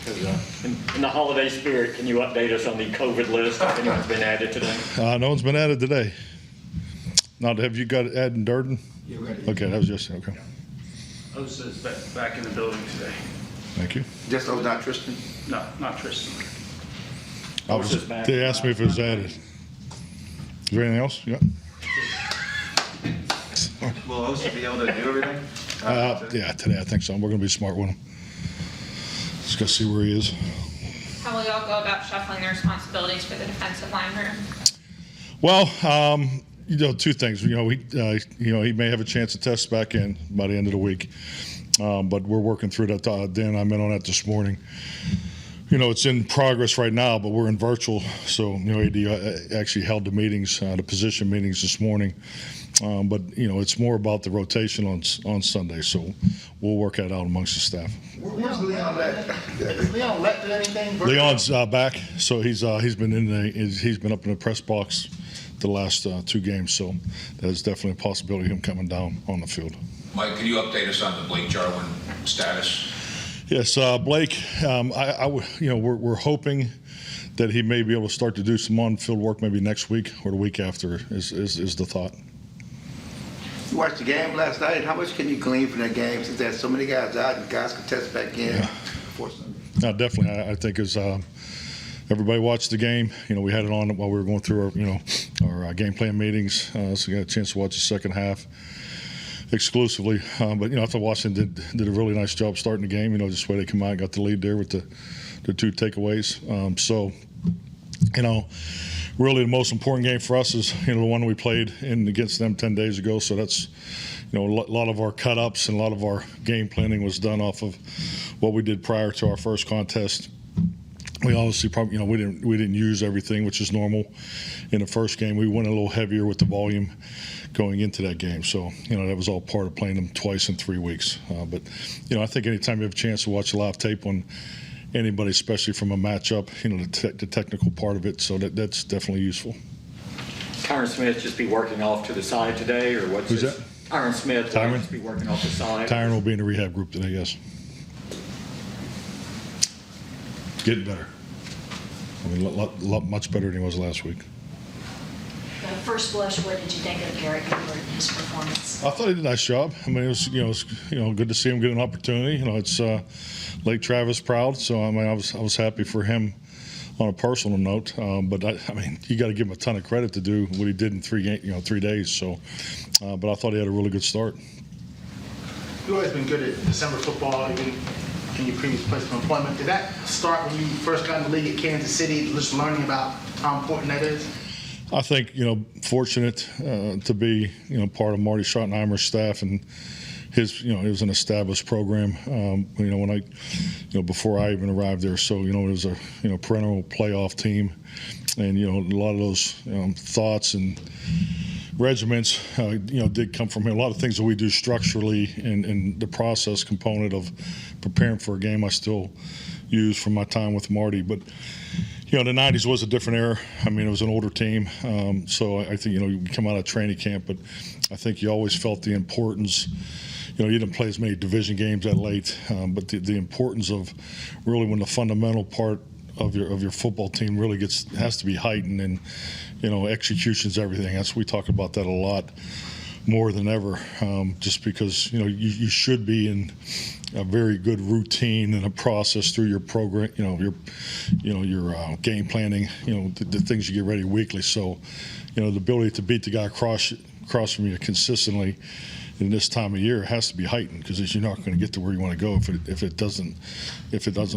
In the holiday spirit, can you update us on the COVID list? If anyone's been added today? No one's been added today. Now, have you got Ed and Durden? Yeah, ready. Okay, that was just okay. Osa's back in the building today. Thank you. Just not Tristan? No, not Tristan. They asked me if it was added. Is there anything else? Yeah. Will Osa be able to do everything? Yeah, today I think so. We're going to be smart with him. Just got to see where he is. How will y'all go about shuffling the responsibilities for the defensive line room? Well, two things. He may have a chance to test back in by the end of the week, but we're working through that. Dan and I met on that this morning. It's in progress right now, but we're in virtual. So, AD actually held the meetings, the position meetings this morning. But it's more about the rotation on Sunday. So we'll work that out amongst the staff. Where's Leon Lett? Is Leon Lett do anything? Leon's back, so he's been he's been up in the press box the last 2 games. So there's definitely a possibility of him coming down on the field. Mike, can you update us on the Blake Jarwin status? Yes, Blake. We're hoping that he may be able to start to do some on-field work maybe next week or the week after. Is the thought. You watched the game last night. How much can you glean from that game since there's so many guys out and guys can test back in? Yeah. No, definitely. I think as everybody watched the game, we had it on while we were going through our game plan meetings, so we got a chance to watch the second half exclusively. But I thought Washington did a really nice job starting the game. Just the way they come out and got the lead there with the 2 takeaways. Really the most important game for us is the one we played in against them 10 days ago. So that's a lot of our cut-ups and a lot of our game planning was done off of what we did prior to our first contest. We obviously probably we didn't use everything, which is normal. In the first game, we went a little heavier with the volume going into that game. So that was all part of playing them twice in 3 weeks. But I think anytime you have a chance to watch a live tape on anybody, especially from a matchup, the technical part of it, so that's definitely useful. Tyron Smith just be working off to the side today, or what's Who's his? that? Tyron Smith will Tyron? just be working off the side. Tyron will be in the rehab group today, yes. Getting better. Much better than he was last week. At first blush, what did you think of Garrett Gilbert and his performance? I thought he did a nice job. I mean, it was good to see him get an opportunity. It's Lake Travis proud, so I was happy for him on a personal note. But you got to give him a ton of credit to do what he did in 3 days. So, but I thought he had a really good start. You've always been good at December football, even in your previous place of employment. Did that start when you first got in the league at Kansas City, just learning about how important that is? I think, fortunate to be, part of Marty Schottenheimer's staff, and his, it was an established program, when I, before I even arrived there. So, it was a, perennial playoff team, and, a lot of those thoughts and regiments, did come from him. A lot of things that we do structurally and the process component of preparing for a game I still use from my time with Marty. But, the 90s was a different era. It was an older team. So I think, you come out of training camp, but I think you always felt the importance. You didn't play as many division games that late, but the importance of really when the fundamental part of your football team really has to be heightened, and, execution's everything. We talk about that a lot more than ever, just because, you should be in a very good routine and a process through your program, your game planning, the things you get ready weekly. So, the ability to beat the guy across from you consistently in this time of year has to be heightened, because you're not going to get to where you want to go if it doesn't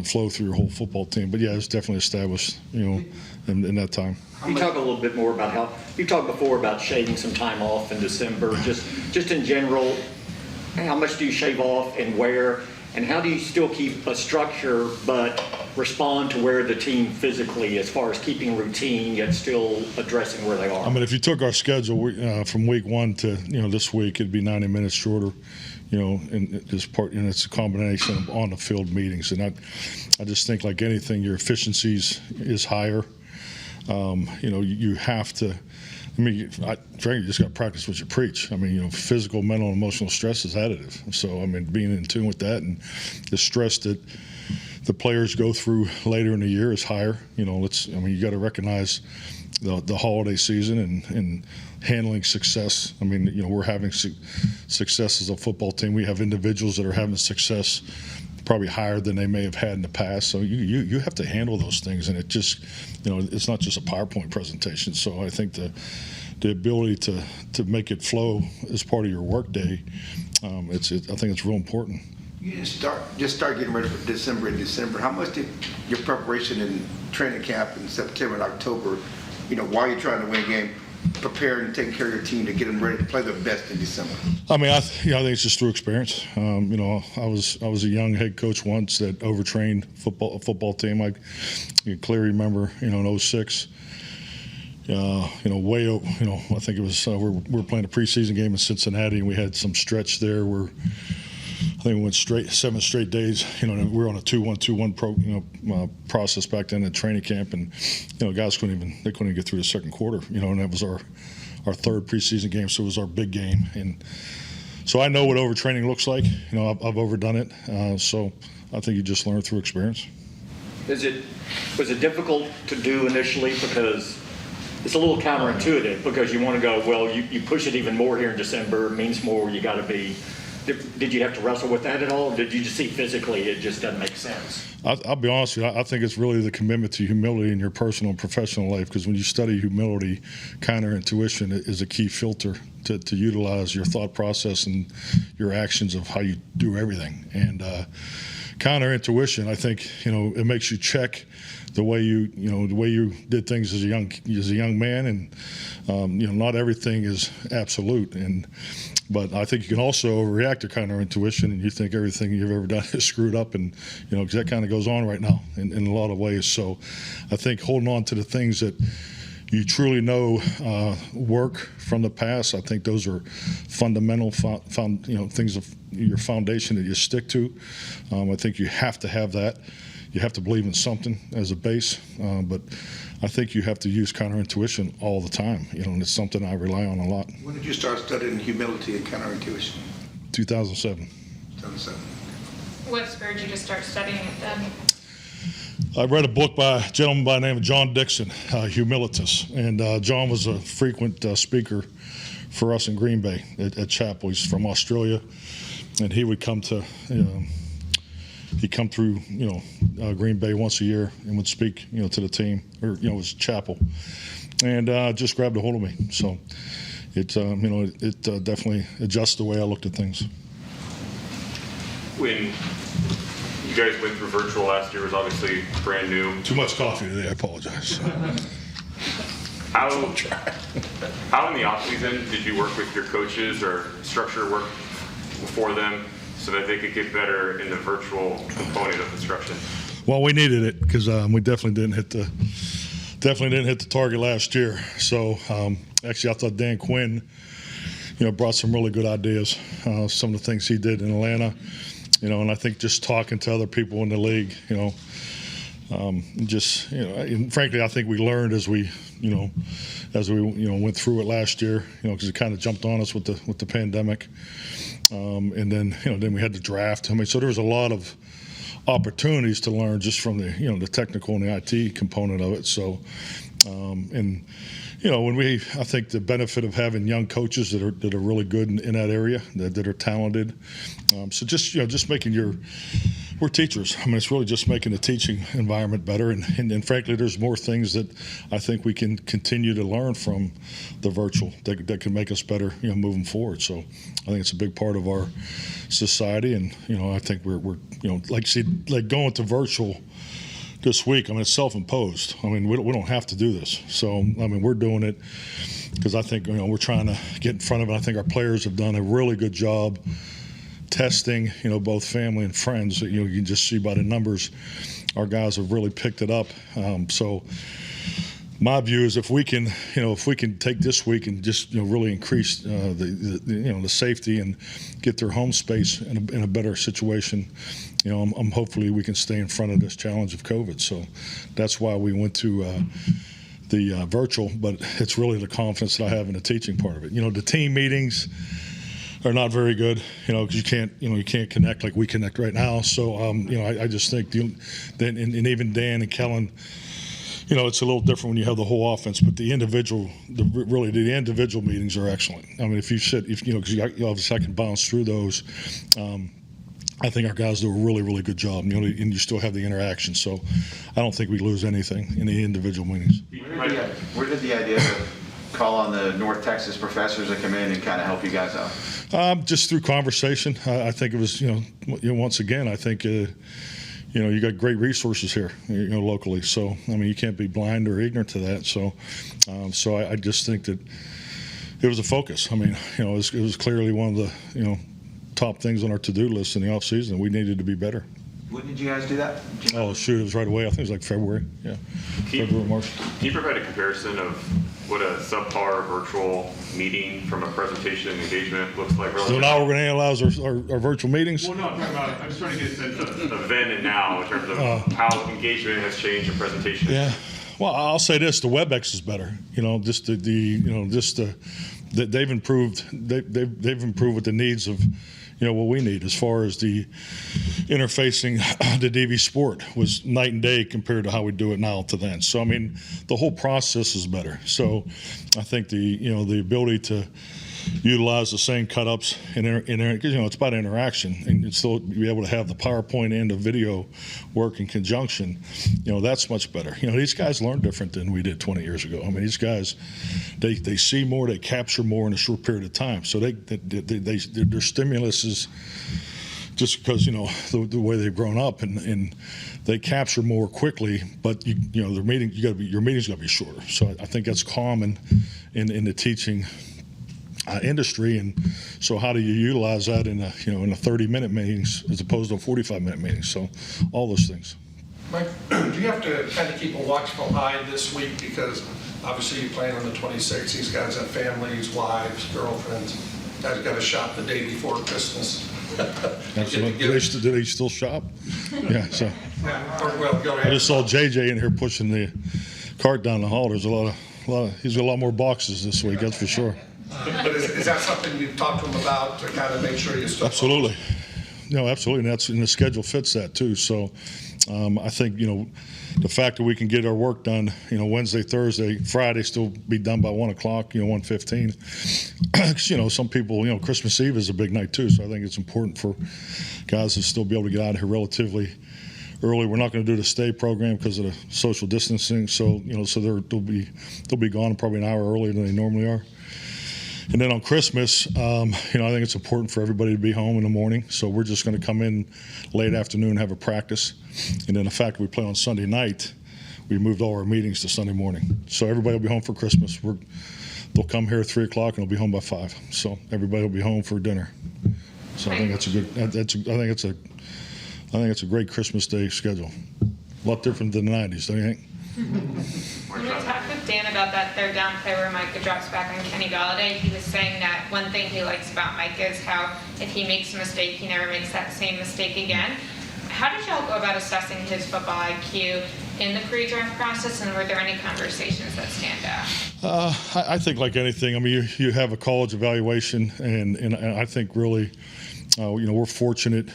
flow through your whole football team. But yeah, it's definitely established, in that time. Can you talk a little bit more about how you talked before about shaving some time off in December, just in general? How much do you shave off and where, and how do you still keep a structure but respond to where the team physically, as far as keeping routine yet still addressing where they are? If you took our schedule from week 1 to this week, it'd be 90 minutes shorter. And it's a combination of on the field meetings, and I just think, like anything, your efficiencies is higher. You have to. Frankly, you just got to practice what you preach. Physical, mental, and emotional stress is additive. So, being in tune with that, and the stress that the players go through later in the year is higher. You got to recognize the holiday season and handling success. We're having success as a football team. We have individuals that are having success probably higher than they may have had in the past. So you have to handle those things, and it just, it's not just a PowerPoint presentation. So I think the ability to make it flow as part of your work day, I think it's real important. You just start getting ready for December and December. How much did your preparation in training camp in September and October, while you're trying to win a game, preparing and taking care of your team to get them ready to play their best in December? I think it's just through experience. I was a young head coach once that overtrained a football team. I can clearly remember, in 2006. I think it was we were playing a preseason game in Cincinnati, and we had some stretch there where I think we went 7 straight days. We were on a 2-1-2-1 process back then in training camp, and guys couldn't even get through the second quarter. And that was our third preseason game, so it was our big game. And so I know what overtraining looks like. I've overdone it, so I think you just learn through experience. Was it difficult to do initially because it's a little counterintuitive, because you want to go, well, you push it even more here in December, it means more, you got to be. Did you have to wrestle with that at all? Did you just see physically it just doesn't make sense? I'll be honest with you, I think it's really the commitment to humility in your personal and professional life, because when you study humility, counterintuition is a key filter to utilize your thought process and your actions of how you do everything. And counterintuition, I think, it makes you check the way you did things as a young man, and not everything is absolute. But I think you can also react to counterintuition, and you think everything you've ever done is screwed up, and because that kind of goes on right now in a lot of ways. So I think holding on to the things that you truly know work from the past, I think those are fundamental things of your foundation that you stick to. I think you have to have that. You have to believe in something as a base, but I think you have to use counterintuition all the time, and it's something I rely on a lot. When did you start studying humility and counterintuition? 2007. 2007. What spurred you to start studying it then? I read a book by a gentleman by the name of John Dixon, Humilitus, and John was a frequent speaker for us in Green Bay at Chapel. He's from Australia, and he would come to he'd come through, Green Bay once a year and would speak, to the team, or it was Chapel, and just grabbed a hold of me. So it definitely adjusts the way I looked at things. When you guys went through virtual last year, was obviously brand new. Too much coffee today. I apologize. How in the off season did you work with your coaches or structure work for them so that they could get better in the virtual component of instruction? Well, we needed it because we definitely didn't hit the target last year. So actually, I thought Dan Quinn, brought some really good ideas. Some of the things he did in Atlanta, and I think just talking to other people in the league, and frankly, I think we learned as we went through it last year, because it kind of jumped on us with the pandemic. And then we had the draft. So there was a lot of opportunities to learn just from the technical and the IT component of it. So, I think the benefit of having young coaches that are really good in that area, that are talented. So just making we're teachers. It's really just making the teaching environment better. And frankly, there's more things that I think we can continue to learn from the virtual that can make us better, moving forward. So I think it's a big part of our society. And, I think we're like going to virtual this week. It's self-imposed. We don't have to do this. So, we're doing it because I think, we're trying to get in front of it. I think our players have done a really good job testing, both family and friends. You can just see by the numbers, our guys have really picked it up. So my view is if we can take this week and just, really increase the safety and get their home space in a better situation, I'm hopefully we can stay in front of this challenge of COVID. So that's why we went to the virtual, but it's really the confidence that I have in the teaching part of it. The team meetings, are not very good, because you can't connect like we connect right now. So, I just think and even Dan and Kellen, it's a little different when you have the whole offense, but the individual meetings are excellent. I mean, because obviously I can bounce through those. I think our guys do a really, really good job, and you still have the interaction. So I don't think we lose anything in the individual meetings. Where did the idea to call on the North Texas professors to come in and kind of help you guys out? Just through conversation. I think it was, once again, I think, you got great resources here, locally. So, I mean, you can't be blind or ignorant to that. So, I just think that it was a focus. I mean, it was clearly one of the, top things on our to-do list in the off season. We needed to be better. When did you guys do that? Oh, shoot, it was right away. I think it was like February. Yeah, February, March. Can you provide a comparison of what a subpar virtual meeting from a presentation and engagement looks like? So now we're going to analyze our virtual meetings? Well, no, I'm talking about, I'm just trying to get a sense of then and now in terms of how engagement has changed in presentation. Yeah. Well, I'll say this: the WebEx is better. They've improved. They've improved with the needs of, what we need as far as the interfacing the DV Sport was night and day compared to how we do it now to then. So I mean, the whole process is better. So I think the ability to utilize the same cut-ups and it's about interaction, and still be able to have the PowerPoint and the video work in conjunction. That's much better. These guys learn different than we did 20 years ago. I mean, these guys, they see more, they capture more in a short period of time. So their stimulus is just because the way they've grown up, and they capture more quickly. But their meeting, your meeting's got to be shorter. So I think that's common in the teaching industry, and so how do you utilize that in a 30-minute meetings as opposed to a 45-minute meeting? So all those things. Mike, do you have to kind of keep a watchful eye this week, because obviously you plan on the 26th, these guys have families, wives, girlfriends, guys got to shop the day before Christmas. Absolutely. Do they still shop? Yeah. So I just saw JJ in here pushing the cart down the hall. There's he's got a lot more boxes this week, that's for sure. But is that something you've talked to them about to kind of make sure you still? Absolutely. No, absolutely. And the schedule fits that too. So I think, the fact that we can get our work done, Wednesday, Thursday, Friday, still be done by 1 o'clock, 1:15. Some people, Christmas Eve is a big night too. So I think it's important for guys to still be able to get out of here relatively early. We're not going to do the stay program because of the social distancing. So, so they'll be gone probably an hour earlier than they normally are. And then on Christmas, I think it's important for everybody to be home in the morning. So we're just going to come in late afternoon, have a practice. And then the fact that we play on Sunday night, we moved all our meetings to Sunday morning. So everybody will be home for Christmas. They'll come here at 3 o'clock and they'll be home by 5. So everybody will be home for dinner. So I think that's a good. I think it's a great Christmas Day schedule. A lot different than the 90s, don't you think? When we talked with Dan about that third down play where Micah drops back on Kenny Galladay, he was saying that one thing he likes about Micah is how if he makes a mistake, he never makes that same mistake again. How did y'all go about assessing his football IQ in the pre-draft process, and were there any conversations that stand out? I think like anything, I mean, you have a college evaluation, and I think really, we're fortunate,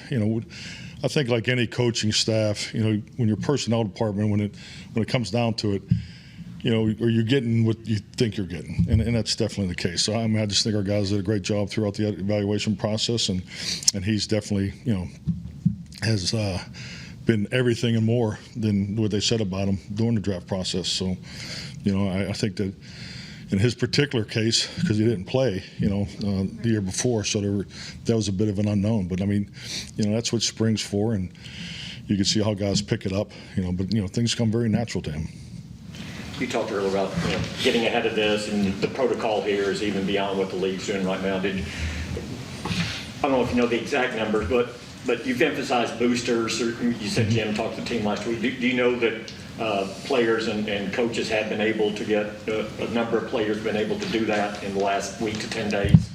I think like any coaching staff, when your personnel department, when it comes down to it, are you getting what you think you're getting? And that's definitely the case. So I mean, I just think our guys did a great job throughout the evaluation process, and he's definitely, has been everything and more than what they said about him during the draft process. So, I think that in his particular case, because he didn't play, the year before, so that was a bit of an unknown. But I mean, that's what spring's for, and you can see how guys pick it up, but things come very natural to him. You talked earlier about getting ahead of this, and the protocol here is even beyond what the league's doing right now. I don't know if you know the exact numbers, but you've emphasized boosters. Or you said Jim talked to the team last week. Do you know that players and coaches have been able to get a number of players been able to do that in the last week to 10 days?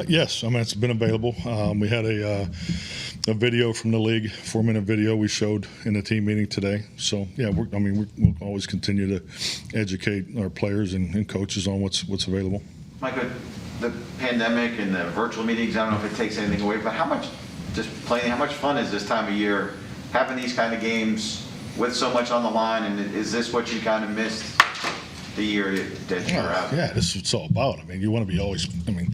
Yes, I mean it's been available. We had a video from the league, 4-minute video we showed in the team meeting today. So yeah, we'll always continue to educate our players and coaches on what's available. Micah, the pandemic and the virtual meetings, I don't know if it takes anything away, but how much fun is this time of year, having these kind of games with so much on the line, and is this what you kind of missed the year that you're out? Yeah, this is what it's all about. I mean, you want to be always, I mean,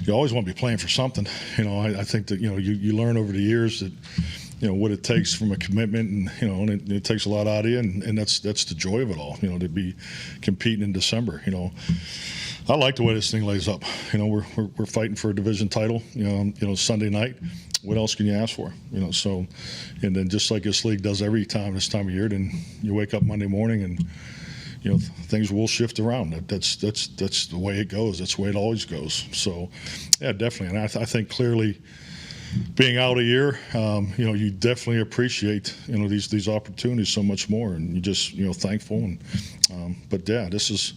you always want to be playing for something. You know, I think that, you know, you learn over the years that, you know, what it takes from a commitment, and, you know, and it takes a lot out of you, and that's the joy of it all, you know, to be competing in December. You know, I like the way this thing lays up. You know, we're fighting for a division title, you know, Sunday night. What else can you ask for? You know, so, and then just like this league does every time this time of year, then you wake up Monday morning and, you know, things will shift around. That's the way it goes. That's the way it always goes. So, yeah, definitely. And I think clearly, being out a year, you know, you definitely appreciate, you know, these opportunities so much more, and you just, you know, thankful. And but yeah, this is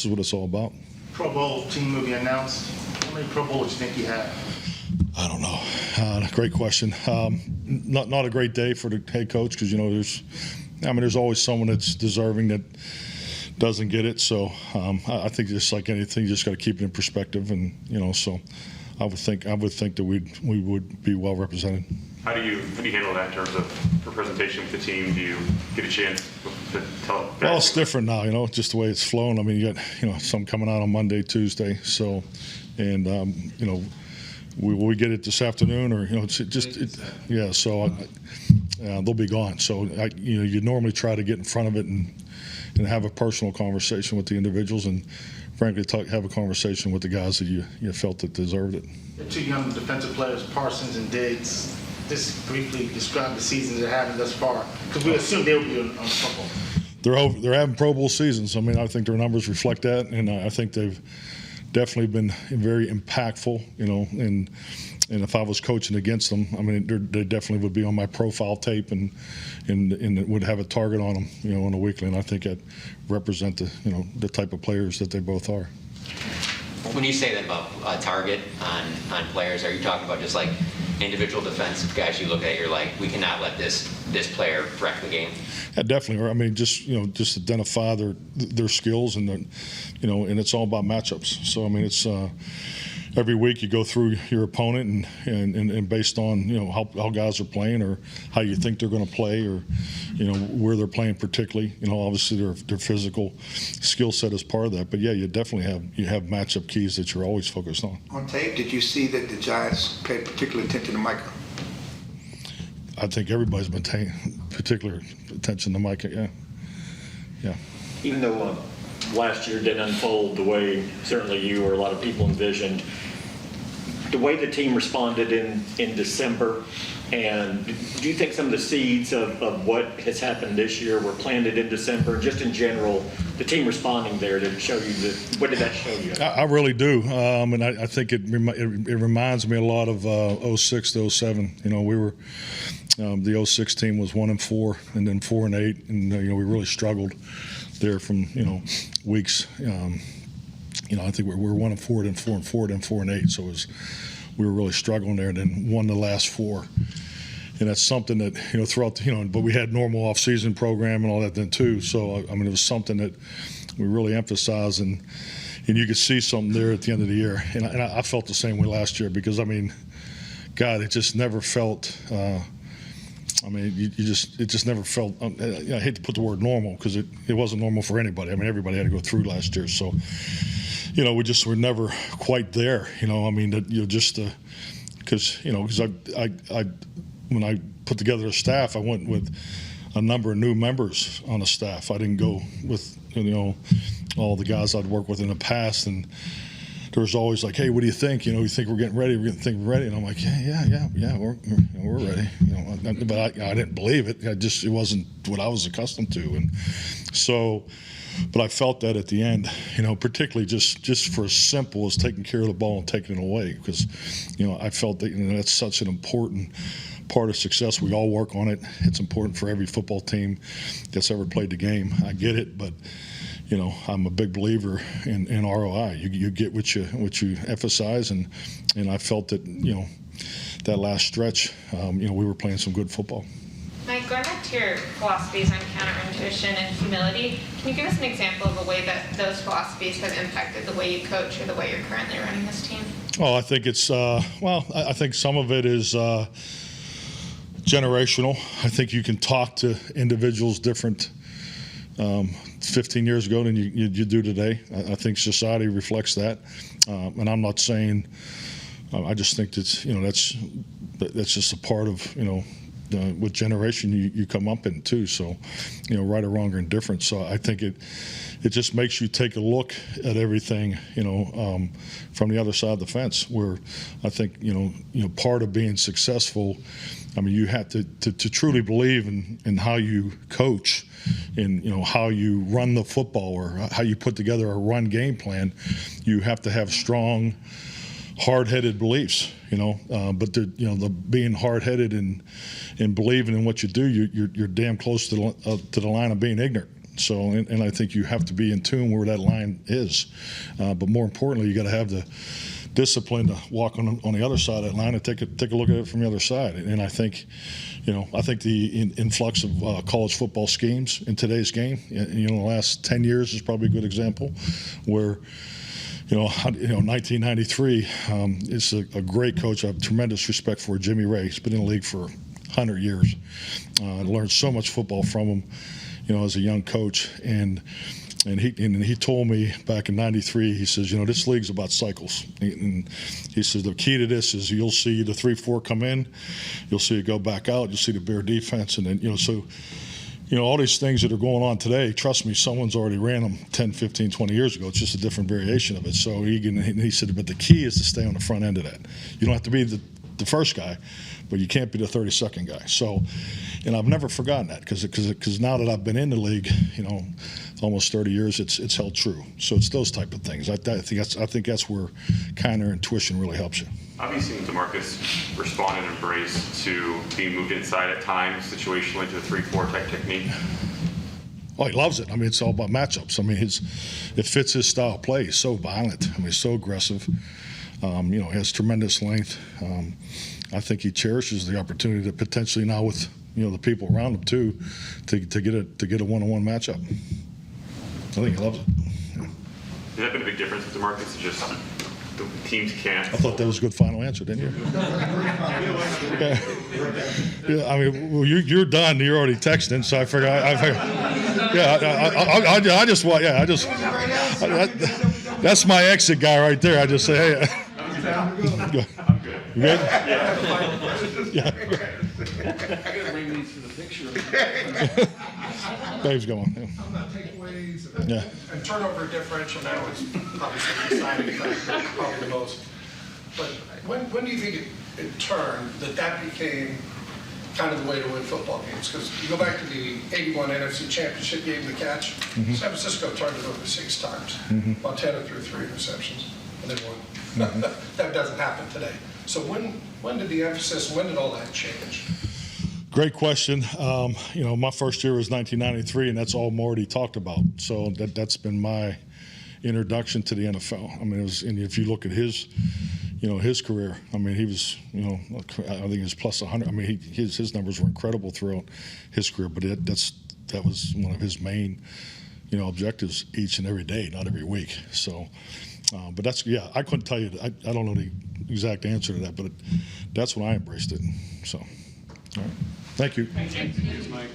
what it's all about. Pro Bowl team will be announced. How many Pro Bowls do you think you have? I don't know. Great question. Not a great day for the head coach, because, you know, there's always someone that's deserving that doesn't get it. So I think just like anything, you just got to keep it in perspective, and, you know, so I would think that we would be well represented. How do you handle that in terms of representation with the team? Do you get a chance to tell? Well, it's different now, you know, just the way it's flown. I mean, you got, you know, some coming out on Monday, Tuesday, so, and you know, will we get it this afternoon, or, you know, yeah, so they'll be gone. So you know, you normally try to get in front of it and have a personal conversation with the individuals, and frankly have a conversation with the guys that you felt that deserved it. The two young defensive players, Parsons and Diggs, just briefly describe the seasons they're having thus far, because we assume they'll be on football. They're having Pro Bowl seasons. I mean, I think their numbers reflect that, and I think they've definitely been very impactful, you know, and if I was coaching against them, I mean, they definitely would be on my profile tape, and would have a target on them, you know, on a weekly, and I think that represent the type of players that they both are. When you say that about a target on players, are you talking about just like individual defensive guys you look at, you're like, we cannot let this player wreck the game? Yeah, definitely. I mean, just identify their skills, and you know, and it's all about matchups. So I mean, it's every week you go through your opponent, and based on, you know, how guys are playing, or how you think they're going to play, or, you know, where they're playing particularly. You know, obviously their physical skill set is part of that. But yeah, you definitely have matchup keys that you're always focused on. On tape, did you see that the Giants paid particular attention to Micah? I think everybody's been paying particular attention to Micah. Yeah. Even though last year didn't unfold the way certainly you or a lot of people envisioned, the way the team responded in December, and do you think some of the seeds of what has happened this year were planted in December? Just in general, the team responding there, did it show you what did that show you? I really do, and I think it reminds me a lot of 06 to 07. You know, we were the 06 team was 1-4, and then 4-8, and you know, we really struggled there from, you know, weeks. You know, I think we were 1-4, then 4-4, then 4-8. So we were really struggling there, and then won the last 4. And that's something that, you know, throughout, you know, but we had normal off-season program and all that then too. So I mean, it was something that we really emphasized, and you could see something there at the end of the year. And I felt the same way last year, because I mean, God, it just never felt. I mean, it just never felt. I hate to put the word normal, because it wasn't normal for anybody. I mean, everybody had to go through last year. So, you know, we're never quite there. You know, I mean, that, you know, just because I when I put together a staff, I went with a number of new members on the staff. I didn't go with, you know, all the guys I'd worked with in the past, and there was always like, hey, what do you think? You know, you think we're getting ready? We're ready. And I'm like, yeah, we're ready. You know, but I didn't believe it. It wasn't what I was accustomed to, and so. But I felt that at the end, you know, particularly just for as simple as taking care of the ball and taking it away, because, you know, I felt that, you know, that's such an important part of success. We all work on it. It's important for every football team that's ever played the game. I get it, but, you know, I'm a big believer in ROI. You get what you emphasize, and I felt that, you know, that last stretch, you know, we were playing some good football. Mike, going back to your philosophies on counterintuition and humility. Can you give us an example of a way that those philosophies have impacted the way you coach or the way you're currently running this team? Oh, I think it's, I think some of it is generational. I think you can talk to individuals different 15 years ago than you do today. I think society reflects that. And I'm not saying, I just think that's just a part of, what generation you come up in too. So, right or wrong or indifferent. So I think it just makes you take a look at everything, from the other side of the fence, where I think, part of being successful, I mean, you have to truly believe in how you coach, in how you run the football or how you put together a run game plan. You have to have strong, hard-headed beliefs, but the being hard-headed and believing in what you do, you're damn close to the line of being ignorant. So, and I think you have to be in tune where that line is. But more importantly, you got to have the discipline to walk on the other side of that line and take a look at it from the other side. And I think, the influx of college football schemes in today's game, the last 10 years is probably a good example, where 1993, it's a great coach. I have tremendous respect for Jimmy Ray. He's been in the league for 100 years. I learned so much football from him, as a young coach. And he told me back in '93, he says, this league's about cycles. And he says the key to this is you'll see the 3-4 come in, you'll see it go back out, you'll see the Bear defense, and then all these things that are going on today, trust me, someone's already ran them 10, 15, 20 years ago. It's just a different variation of it. So he said, but the key is to stay on the front end of that. You don't have to be the first guy, but you can't be the 32nd guy. So, and I've never forgotten that because now that I've been in the league, almost 30 years, it's held true. So it's those type of things. I think that's where counterintuition really helps you. Have you seen DeMarcus respond and embrace to being moved inside at times, situationally, to the 3-4 type technique? Oh, he loves it. I mean, it's all about matchups. I mean, it fits his style of play. He's so violent. I mean, he's so aggressive. He has tremendous length. I think he cherishes the opportunity to potentially now with the people around him too, to get a one-on-one matchup. I think he loves it. Yeah. Has that been a big difference with DeMarcus? Just the teams can't. I thought that was a good final answer, didn't you? Yeah, I mean, well, you're done. You're already texting, so I forgot. That's my exit guy right there. I just say, hey. I'm good. You good? Yeah. I gotta bring these to the picture. Dave's going. Yeah. On the takeaways Yeah. and turnover differential now is obviously the deciding factor, probably the most. But when do you think it turned that became kind of the way to win football games? Because you go back to the 81 NFC Championship game, the catch, San Francisco turned it over 6 times. Montana threw 3 interceptions, and they won. That doesn't happen today. So when did the emphasis, when did all that change? Great question. My first year was 1993, and that's all Marty talked about. So that's been my introduction to the NFL. I mean, and if you look at his career, I mean, he was, I think he was plus 100. I mean, his numbers were incredible throughout his career, but that was one of his main, objectives each and every day, not every week. So, but I couldn't tell you, I don't know the exact answer to that, but that's when I embraced it. So, all right. Thank you. Thank you, Mike.